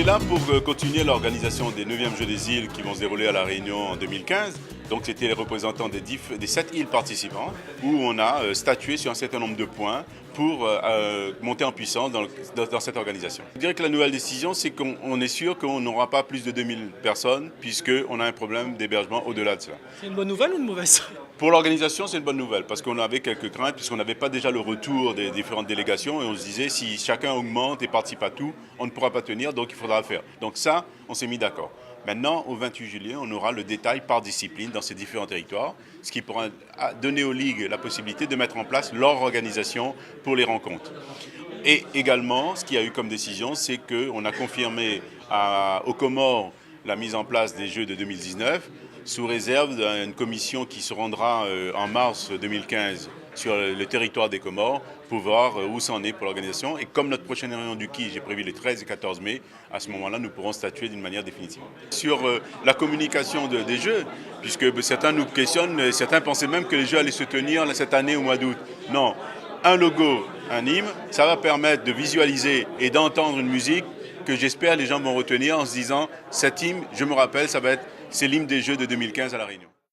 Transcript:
est là pour continuer l'organisation des 9e Jeux des îles qui vont se dérouler à La Réunion en 2015. Donc c'était les représentants des 7 îles participantes où on a statué sur un certain nombre de points pour monter en puissance dans cette organisation. Je dirais que la nouvelle décision, c'est qu'on est sûr qu'on n'aura pas plus de 2000 personnes puisqu'on a un problème d'hébergement au-delà de cela. C'est une bonne nouvelle ou une mauvaise? Pour l'organisation, c'est une bonne nouvelle parce qu'on avait quelques craintes puisqu'on n'avait pas déjà le retour des différentes délégations et on se disait si chacun augmente et participe à tout, on ne pourra pas tenir, donc il faudra le faire. Donc ça, on s'est mis d'accord. Maintenant, au 28 juillet, on aura le détail par discipline dans ces différents territoires, ce qui pourra donner aux ligues la possibilité de mettre en place leur organisation pour les rencontres. Et également, ce qu'il y a eu comme décision, c'est qu'on a confirmé aux Comores la mise en place des Jeux de 2019, sous réserve d'une commission qui se rendra en mars 2015 sur le territoire des Comores pour voir où ça en est pour l'organisation. Et comme notre prochaine réunion du KI, j'ai prévu les 13 et 14 mai, à ce moment-là, nous pourrons statuer d'une manière définitive. Sur la communication des Jeux, puisque certains nous questionnent, certains pensaient même que les Jeux allaient se tenir cette année au mois d'août. Non, un logo, un hymne, ça va permettre de visualiser et d'entendre une musique que j'espère les gens vont retenir en se disant, cet hymne, je me rappelle, c'est l'hymne des Jeux de 2015 à La Réunion.